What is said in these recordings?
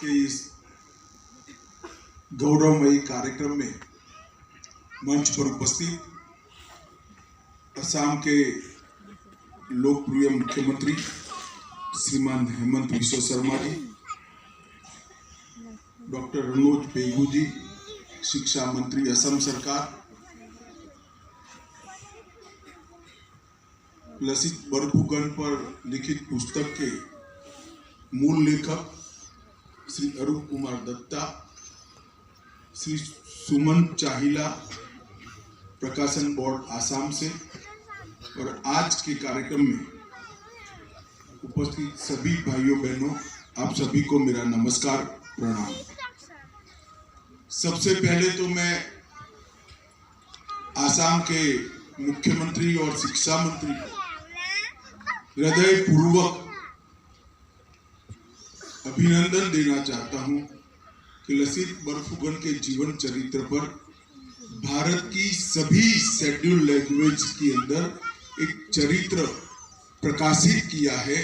के इस गौरवमयी कार्यक्रम में मंच पर उपस्थित असम के लोकप्रिय मुख्यमंत्री श्रीमान हेमंत बिस्वा शर्मा जी, डॉक्टर मनोज पेगू जी, शिक्षा मंत्री असम सरकार, लसित बरफुकन पर लिखित पुस्तक के मूल लेखक श्री अरूप कुमार दत्ता, श्री सुमन चाहिला, प्रकाशन बोर्ड आसाम से, और आज के कार्यक्रम में उपस्थित सभी भाइयों बहनों, आप सभी को मेरा नमस्कार प्रणाम। सबसे पहले तो मैं आसाम के मुख्यमंत्री और शिक्षा मंत्री हृदय पूर्वक अभिनंदन देना चाहता हूं कि लसित बरफुकन के जीवन चरित्र पर भारत की सभी शेड्यूल लैंग्वेज के अंदर एक चरित्र प्रकाशित किया है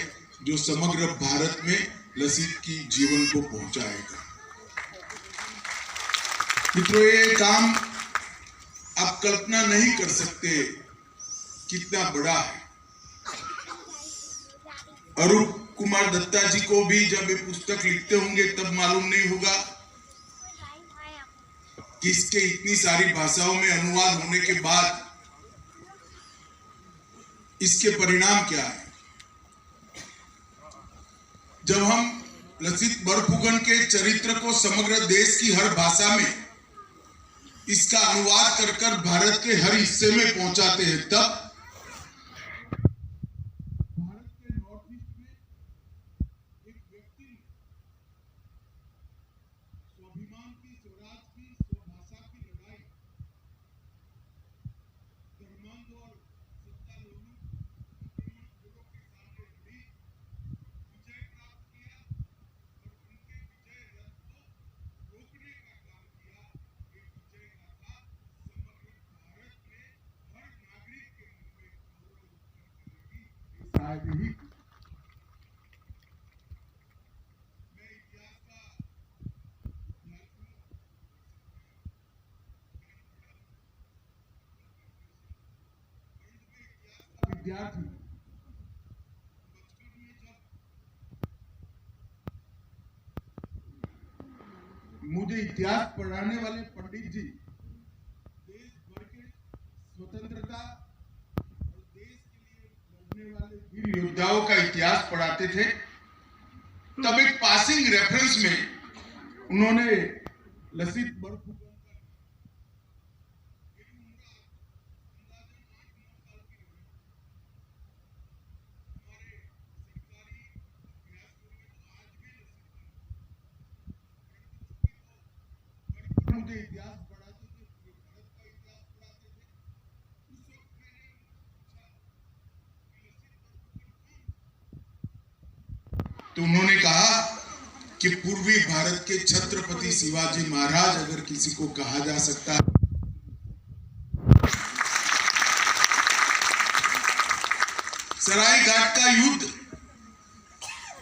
जो समग्र भारत में लसित की जीवन को पहुंचाएगा। मित्रों, ये काम आप कल्पना नहीं कर सकते कितना बड़ा है। अरूप कुमार दत्ता जी को भी जब ये पुस्तक लिखते होंगे तब मालूम नहीं होगा कि इसके इतनी सारी भाषाओं में अनुवाद होने के बाद इसके परिणाम क्या है। जब हम लसित बरफुकन के चरित्र को समग्र देश की हर भाषा में इसका अनुवाद कर कर भारत के हर हिस्से में पहुंचाते हैं, तब भारत के नॉर्थ ईस्ट में एक व्यक्ति स्वाभिमान की, स्वराज की, स्वभाषा की लड़ाई धर्मांध और सत्तालोलुप आक्रमणकारों के सामने लड़ी, विजय प्राप्त किया और उनके विजय रथ को रोकने का काम किया। ये विजय गाथा समग्र भारत में हर नागरिक के मन में गौरव उत्पन्न करेगी। शायद ही मैं इतिहास का विद्यार्थी बचपन में जब मुझे इतिहास पढ़ाने वाले पंडित जी देश भर के स्वतंत्रता और देश के लिए लड़ने वाले वीर योद्धाओं का इतिहास पढ़ाते थे, तब एक पासिंग रेफरेंस में उन्होंने लसित बरफुकन का मेरी उम्र अंदाजन 8-9 साल की रही। हमारे सरकारी अभ्यासों में तो आज भी लसित बरफुकन मुझे इतिहास पढ़ाते थे, पूरे भारत का इतिहास पढ़ाते थे। उस वक्त मैंने पूछा कि लसित बरफुकन कौन था, तो उन्होंने कहा कि पूर्वी भारत के छत्रपति शिवाजी महाराज अगर किसी को कहा जा सकता है, सरायघाट का युद्ध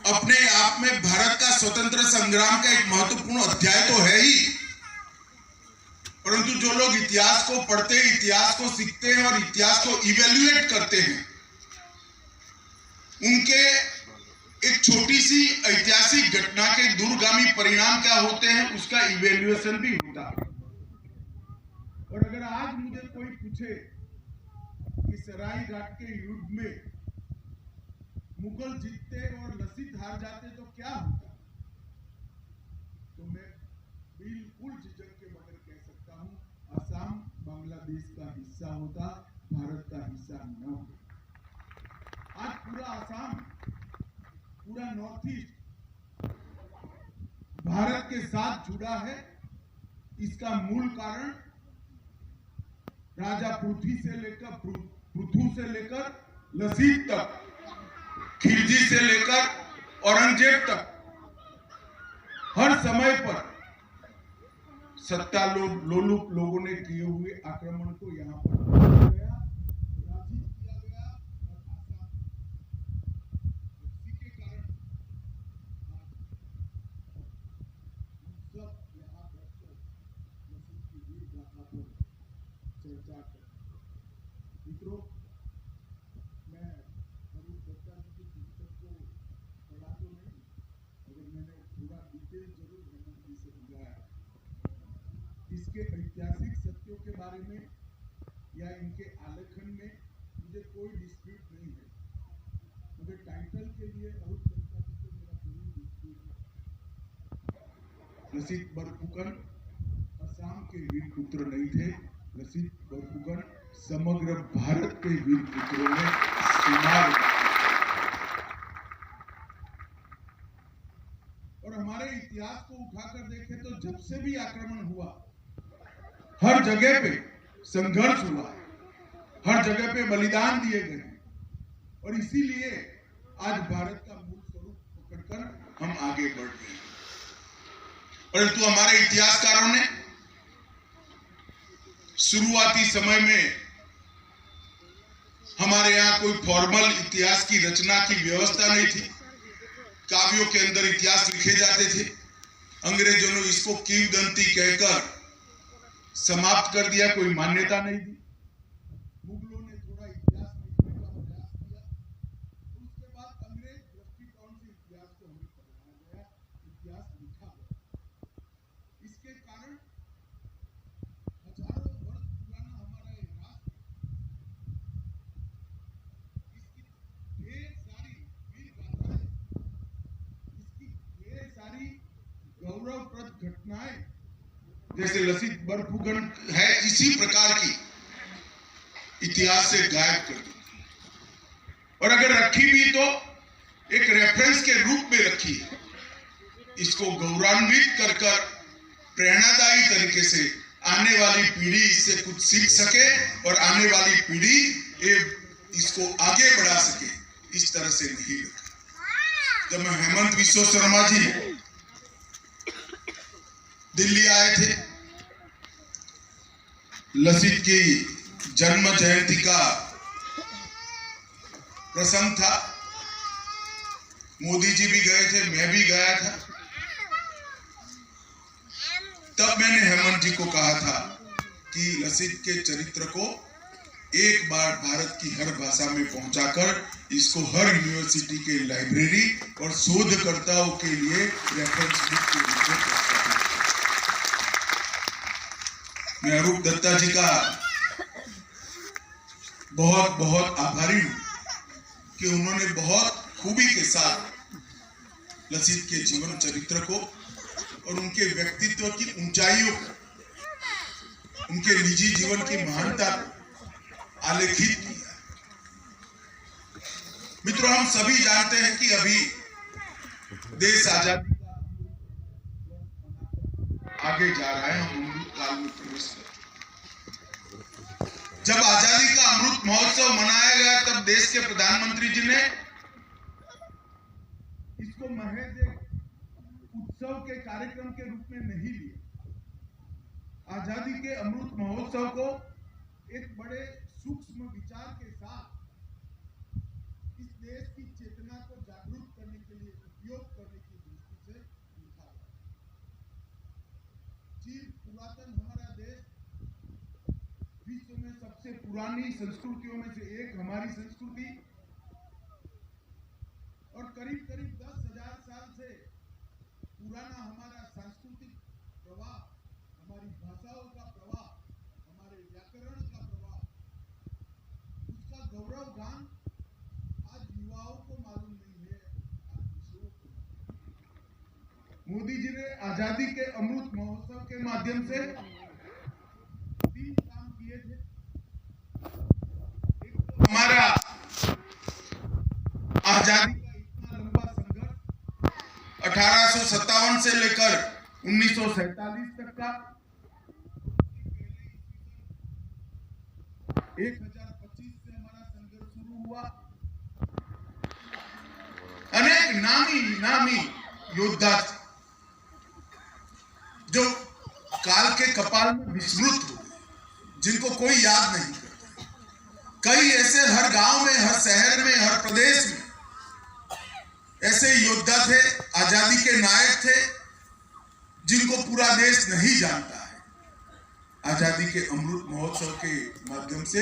अपने आप में भारत का स्वतंत्र संग्राम का एक महत्वपूर्ण अध्याय तो है ही, परंतु जो लोग इतिहास को पढ़ते हैं, इतिहास को सीखते हैं और इतिहास को इवेल्युएट करते हैं, उनके एक छोटी सी ऐतिहासिक घटना के दूरगामी परिणाम क्या होते हैं उसका इवेल्युएशन भी होता है। और अगर आज मुझे कोई पूछे कि सरायघाट के युद्ध में मुगल जीतते और लसित हार जाते तो क्या होता, तो मैं बिल्कुल झिझक के बगैर कह सकता हूं, असम बांग्लादेश का हिस्सा होता, भारत का हिस्सा न होता। आज पूरा असम, पूरा नॉर्थ ईस्ट भारत के साथ जुड़ा है। इसका मूल कारण राजा पृथ्वी से लेकर पृथु से लेकर लसित तक, खिलजी से लेकर औरंगजेब तक हर समय पर सत्ता लोलुप लोगों ने किए हुए आक्रमण को यहाँ पर पराजित किया गया और आसाम इसी के कारण बातों चर्चा करें। मित्रों, मैं अरूप दत्ता जी की पुस्तक को पढ़ा तो नहीं, मगर मैंने थोड़ा डिटेल जरूर हेमंत जी से बुलाया। इसके ऐतिहासिक सत्यों के बारे में या इनके आलेखन में मुझे कोई डिस्प्यूट नहीं है, मगर टाइटल के लिए अरूप दत्ता जी को मेरा जरूर डिस्प्यूट है। लसित बरफुकन असम के वीर पुत्र नहीं थे, लसित बरफुकन समग्र भारत के वीर पुत्रों में शुमार। और हमारे इतिहास को उठाकर देखें तो जब से भी आक्रमण हुआ, हर जगह पे संघर्ष हुआ, हर जगह पे बलिदान दिए गए, और इसीलिए आज भारत का मूल स्वरूप पकड़कर हम आगे बढ़ रहे हैं। परंतु हमारे इतिहासकारों ने शुरुआती समय में हमारे यहाँ कोई फॉर्मल इतिहास की रचना की व्यवस्था नहीं थी। काव्यों के अंदर इतिहास लिखे जाते थे। अंग्रेजों ने इसको किंवदंती कहकर समाप्त कर दिया, कोई मान्यता नहीं दी। मुगलों ने थोड़ा इतिहास लिखने का प्रयास किया, उसके बाद अंग्रेज दृष्टिकोण से इतिहास को हमें पढ़ाया गया, इतिहास लिखा गया। इसके कारण हजारों वर्ष पुराना हमारा ये राष्ट्र, इसकी ढेर सारी वीर गाथाएं, इसकी ढेर सारी गौरवप्रद घटनाएं, जैसे लसित बरफुकन है, इसी प्रकार की इतिहास से गायब कर दी, और अगर रखी भी तो एक रेफरेंस के रूप में रखी है। इसको गौरवान्वित कर कर प्रेरणादायी तरीके से आने वाली पीढ़ी इससे कुछ सीख सके और आने वाली पीढ़ी इसको आगे बढ़ा सके, इस तरह से नहीं रखा। जब मैं हेमंत विश्व शर्मा जी दिल्ली आए थे, लसित की जन्म जयंती का प्रसंग था, मोदी जी भी गए थे, मैं भी गया था। तब मैंने हेमंत जी को कहा था कि लसित के चरित्र को एक बार भारत की हर भाषा में पहुंचाकर इसको हर यूनिवर्सिटी के लाइब्रेरी और शोधकर्ताओं के लिए रेफरेंस बुक के रूप में। मैं अरूप दत्ता जी का बहुत बहुत आभारी हूं कि उन्होंने बहुत खूबी के साथ लसित के जीवन चरित्र को और उनके व्यक्तित्व की ऊंचाइयों को, उनके निजी जीवन की महानता को आलेखित किया। मित्रों, हम सभी जानते हैं कि अभी देश आजादी का आगे जा रहा है, हम अमृत काल में प्रवेश कर। जब आजादी का अमृत महोत्सव मनाया गया, तब देश के प्रधानमंत्री जी ने इसको महज एक उत्सव के कार्यक्रम के रूप में नहीं लिया। आजादी के अमृत महोत्सव को एक बड़े सूक्ष्म विचार के साथ इस देश की चेतना को जागरूक करने के लिए उपयोग करने की दृष्टि से लिखा गया। चीन पुरातन हमारा देश, विश्व में सबसे पुरानी संस्कृतियों में से एक हमारी संस्कृति, और करीब करीब 10,000 साल से पुराना हमारा सांस्कृतिक प्रवाह, हमारी भाषाओं का प्रवाह, हमारे व्याकरण का प्रवाह, उसका गौरव गान आज युवाओं को मालूम नहीं है, आज विषयों को। मोदी जी ने आजादी के अमृत महोत्सव के माध्यम से 3 काम किए थे। एक तो हमारा आजादी का इतना लंबा संघर्ष 1857 से लेकर 1947 तक का, 1025 से हमारा संघर्ष शुरू हुआ। अनेक नामी योद्धा जो काल के कपाल में विस्मृत हो गए, जिनको कोई याद नहीं करता। कई ऐसे हर गांव में, हर शहर में, हर प्रदेश में ऐसे योद्धा थे, आजादी के नायक थे, जिनको पूरा देश नहीं जानता है। आजादी के अमृत महोत्सव के माध्यम से